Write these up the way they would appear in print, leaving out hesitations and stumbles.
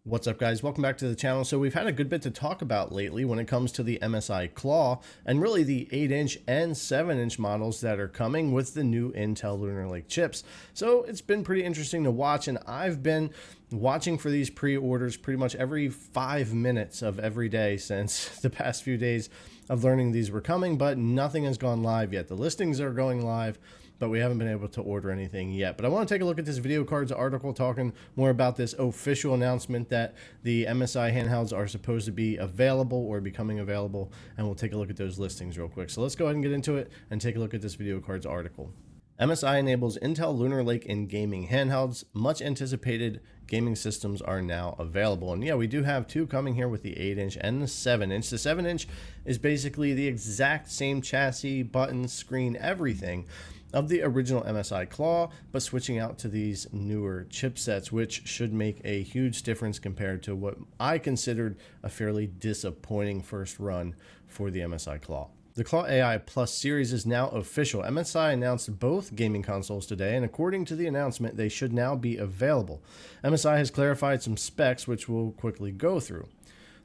What's up, guys? Welcome back to the channel. So we've had a good bit to talk about lately when it comes to the MSI Claw and really the 8-inch and 7-inch models that are coming with the new Intel Lunar Lake chips. So it's been pretty interesting to watch, and I've been watching for these pre-orders pretty much every 5 minutes of every day since the past few days of learning these were coming, but nothing has gone live yet. The listings are going live, but we haven't been able to order anything yet. But I want to take a look at this Videocardz article talking more about this official announcement that the MSI handhelds are supposed to be available or becoming available, and we'll take a look at those listings real quick. So let's go ahead and get into it and take a look at this Videocardz article. MSI enables Intel Lunar Lake in gaming handhelds. Much anticipated gaming systems are now available. And yeah, we do have two coming here with the 8-inch and the 7-inch. The 7-inch is basically the exact same chassis, buttons, screen, everything of the original MSI Claw, but switching out to these newer chipsets, which should make a huge difference compared to what I considered a fairly disappointing first run for the MSI Claw. The Claw AI Plus series is now official. MSI announced both gaming consoles today, and according to the announcement, they should now be available. MSI has clarified some specs, which we'll quickly go through.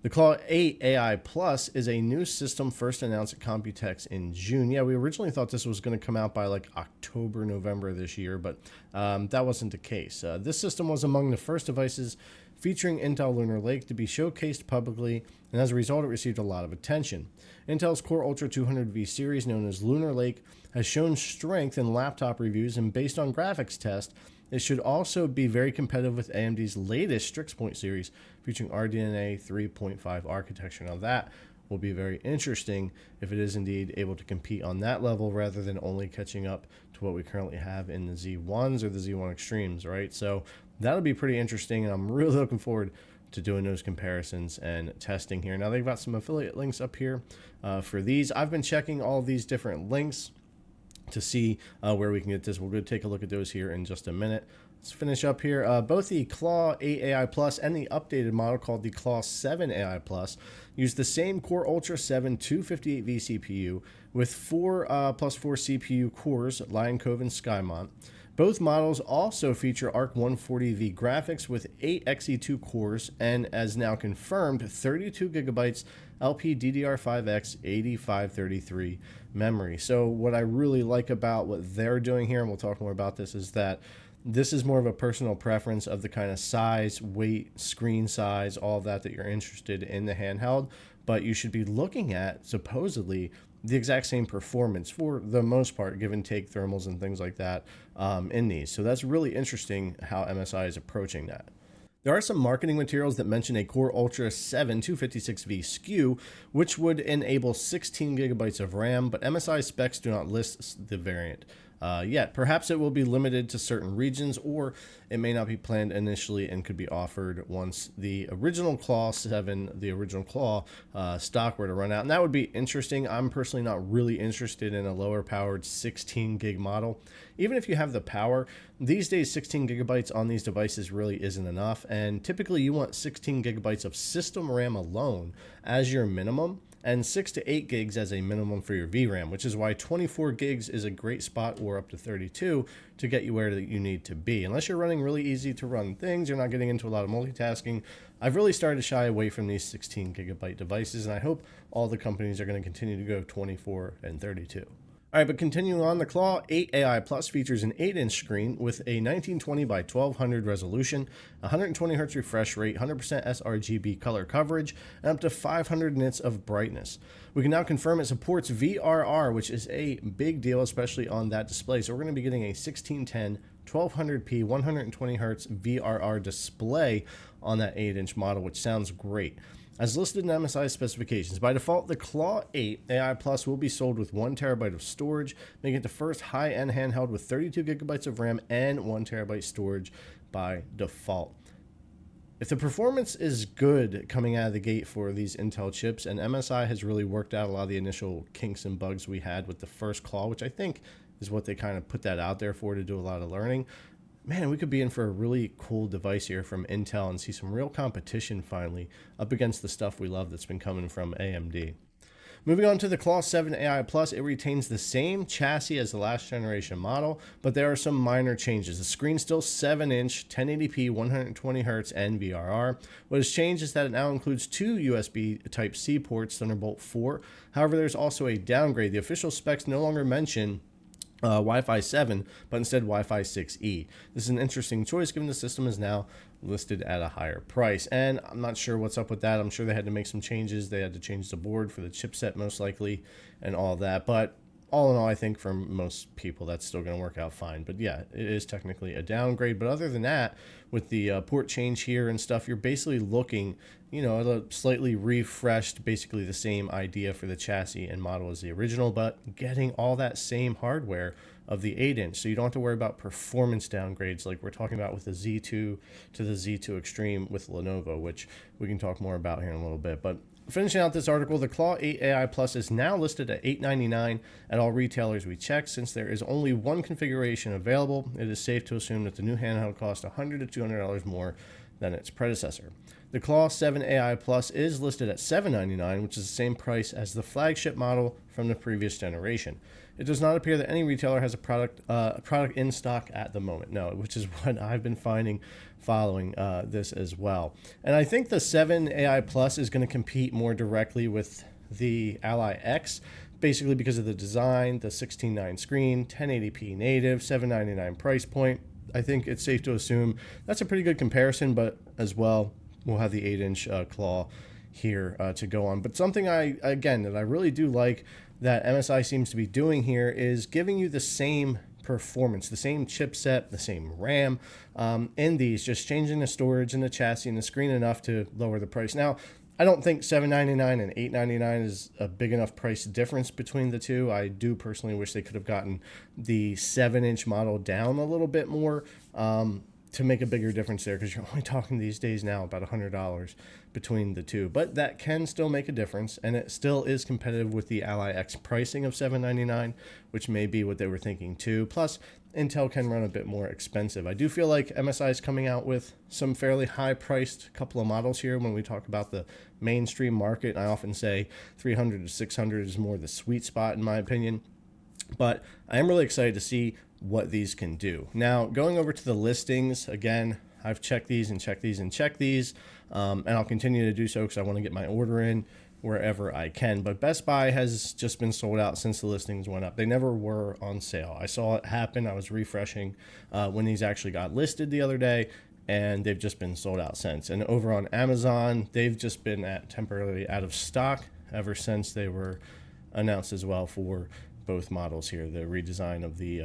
The Claw AI Plus is a new system first announced at Computex in June. Yeah, we originally thought this was going to come out by like October, November this year, but that wasn't the case. This system was among the first devices featuring Intel Lunar Lake to be showcased publicly, and as a result, it received a lot of attention. Intel's Core Ultra 200V series, known as Lunar Lake, has shown strength in laptop reviews, and based on graphics tests, it should also be very competitive with AMD's latest Strix Point series, featuring RDNA 3.5 architecture. Now that will be very interesting if it is indeed able to compete on that level rather than only catching up to what we currently have in the Z1s or the Z1 Extremes, right? So that'll be pretty interesting, and I'm really looking forward to doing those comparisons and testing here. Now they've got some affiliate links up here for these. I've been checking all of these different links to see where we can get this. We'll go take a look at those here in just a minute. Let's finish up here. Both the Claw 8 AI Plus and the updated model called the Claw 7 AI Plus use the same Core Ultra 7 258V CPU with 4 plus 4 CPU cores, Lion Cove and Skymont. Both models also feature ARC 140V graphics with 8 Xe2 cores and, as now confirmed, 32 gigabytes LPDDR5X 8533 memory. So what I really like about what they're doing here, and we'll talk more about this, is that this is more of a personal preference of the kind of size, weight, screen size, all of that you're interested in the handheld, but you should be looking at supposedly the exact same performance for the most part, give and take thermals and things like that in these. So that's really interesting how MSI is approaching that. There are some marketing materials that mention a Core Ultra 7 256V SKU, which would enable 16 gigabytes of RAM, but MSI specs do not list the variant yet. Perhaps it will be limited to certain regions, or it may not be planned initially and could be offered once the original Claw 7, the original Claw stock were to run out. And that would be interesting. I'm personally not really interested in a lower powered 16 gig model. Even if you have the power, these days 16 gigabytes on these devices really isn't enough, and typically you want 16 gigabytes of system RAM alone as your minimum, and 6 to 8 gigs as a minimum for your VRAM, which is why 24 gigs is a great spot, or up to 32, to get you where you need to be. Unless you're running really easy to run things, you're not getting into a lot of multitasking. I've really started to shy away from these 16 gigabyte devices, and I hope all the companies are going to continue to go 24 and 32. All right, but continuing on, the Claw 8 AI Plus features an 8-inch screen with a 1920 by 1200 resolution, 120 Hz refresh rate, 100% sRGB color coverage, and up to 500 nits of brightness. We can now confirm it supports VRR, which is a big deal, especially on that display. So we're going to be getting a 1610 1200p 120 Hz VRR display on that 8-inch model, which sounds great. As listed in MSI specifications, by default, the Claw 8 AI Plus will be sold with 1 terabyte of storage, making it the first high-end handheld with 32 gigabytes of RAM and 1 terabyte storage by default. If the performance is good coming out of the gate for these Intel chips, and MSI has really worked out a lot of the initial kinks and bugs we had with the first Claw, which I think is what they kind of put that out there for, to do a lot of learning, man, we could be in for a really cool device here from Intel and see some real competition finally up against the stuff we love that's been coming from AMD. Moving on to the Claw 7 AI Plus, it retains the same chassis as the last generation model, but there are some minor changes. The screen's still 7-inch, 1080p, 120Hz, and VRR. What has changed is that it now includes 2 USB Type-C ports, Thunderbolt 4. However, there's also a downgrade. The official specs no longer mention Wi-Fi 7, but instead Wi-Fi 6E. This is an interesting choice given the system is now listed at a higher price, and I'm not sure what's up with that. I'm sure they had to make some changes. They had to change the board for the chipset most likely and all of that, but all in all, I think for most people that's still going to work out fine. But yeah, it is technically a downgrade. But other than that, with the port change here and stuff, you're basically looking, at a slightly refreshed, basically the same idea for the chassis and model as the original, but getting all that same hardware of the 8-inch. So you don't have to worry about performance downgrades like we're talking about with the Z2 to the Z2 Extreme with Lenovo, which we can talk more about here in a little bit. But finishing out this article, the Claw 8 AI Plus is now listed at $899 at all retailers we checked. Since there is only one configuration available, it is safe to assume that the new handheld costs $100 to $200 more than its predecessor. The Claw 7 AI Plus is listed at $799, which is the same price as the flagship model from the previous generation. It does not appear that any retailer has a product in stock at the moment. No, which is what I've been finding following this as well. And I think the 7 AI Plus is going to compete more directly with the Ally X, basically because of the design, the 16:9 screen, 1080p native, $799 price point. I think it's safe to assume that's a pretty good comparison, but as well, we'll have the 8-inch Claw here to go on. But something that I really do like that MSI seems to be doing here is giving you the same performance, the same chipset, the same RAM in these, just changing the storage and the chassis and the screen enough to lower the price. Now, I don't think $799 and $899 is a big enough price difference between the two. I do personally wish they could have gotten the 7-inch model down a little bit more to make a bigger difference there, because you're only talking these days now about $100 between the two. But that can still make a difference, and it still is competitive with the Ally X pricing of $799, which may be what they were thinking too. Plus, Intel can run a bit more expensive. I do feel like MSI is coming out with some fairly high-priced couple of models here when we talk about the mainstream market. I often say 300 to 600 is more the sweet spot in my opinion. But I am really excited to see what these can do. Now, going over to the listings, again, I've checked these and checked these and checked these, and I'll continue to do so because I want to get my order in wherever I can. But Best Buy has just been sold out since the listings went up. They never were on sale. I saw it happen. I was refreshing when these actually got listed the other day, and they've just been sold out since. And over on Amazon, they've just been temporarily out of stock ever since they were announced as well for both models here, the redesign of the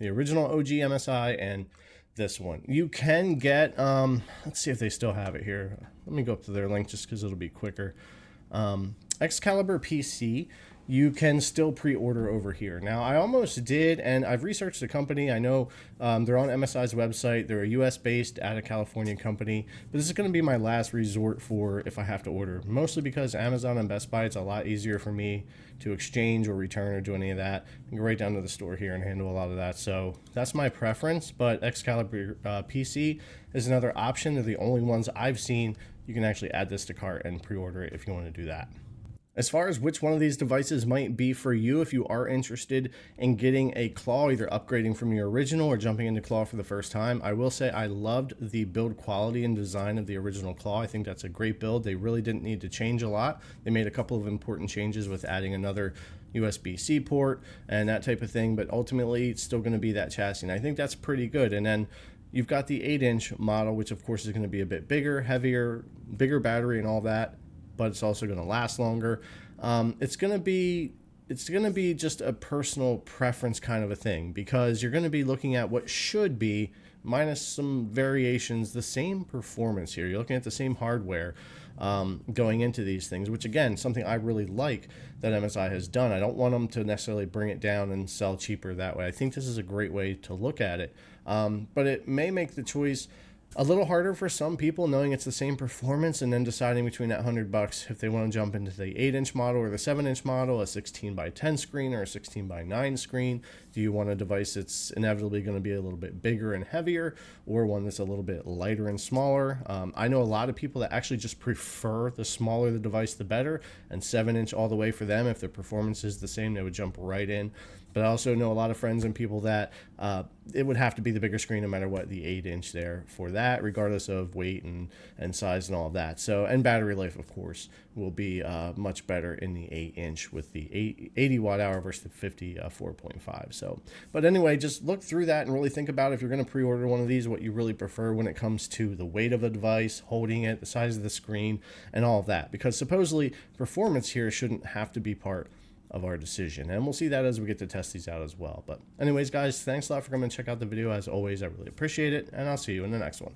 original OG MSI and this one. You can get, let's see if they still have it here. Let me go up to their link just because it'll be quicker. Excalibur PC, you can still pre-order over here. Now, I almost did, and I've researched the company. I know they're on MSI's website. They're a US-based, out of California company. But this is going to be my last resort for if I have to order, mostly because Amazon and Best Buy, it's a lot easier for me to exchange or return or do any of that. I can go right down to the store here and handle a lot of that. So that's my preference, but Excalibur PC is another option. They're the only ones I've seen. You can actually add this to cart and pre-order it if you want to do that. As far as which one of these devices might be for you, if you are interested in getting a Claw, either upgrading from your original or jumping into Claw for the first time, I will say I loved the build quality and design of the original Claw. I think that's a great build. They really didn't need to change a lot. They made a couple of important changes with adding another USB-C port and that type of thing, but ultimately it's still going to be that chassis, and I think that's pretty good. And then you've got the 8-inch model, which of course is going to be a bit bigger, heavier, bigger battery and all that, but it's also going to last longer. It's going to be just a personal preference kind of a thing, because you're going to be looking at what should be, minus some variations, the same performance here. You're looking at the same hardware going into these things, which again, something I really like that MSI has done. I don't want them to necessarily bring it down and sell cheaper that way. I think this is a great way to look at it, but it may make the choice A little harder for some people knowing it's the same performance and then deciding between that $100 if they want to jump into the 8-inch model or the 7-inch model, a 16 by 10 screen or a 16 by 9 screen. Do you want a device that's inevitably going to be a little bit bigger and heavier, or one that's a little bit lighter and smaller? I know a lot of people that actually just prefer the smaller the device the better, and 7-inch all the way for them. If the performance is the same, they would jump right in. But I also know a lot of friends and people that it would have to be the bigger screen no matter what, the 8-inch there for that, regardless of weight and size and all of that. So, and battery life, of course, will be much better in the 8-inch with the 80 watt hour versus the 54.5. So, but anyway, just look through that and really think about if you're going to pre-order one of these, what you really prefer when it comes to the weight of a device, holding it, the size of the screen, and all of that. Because supposedly performance here shouldn't have to be part of our decision, and we'll see that as we get to test these out as well. But anyways, guys, thanks a lot for coming and check out the video. As always, I really appreciate it, and I'll see you in the next one.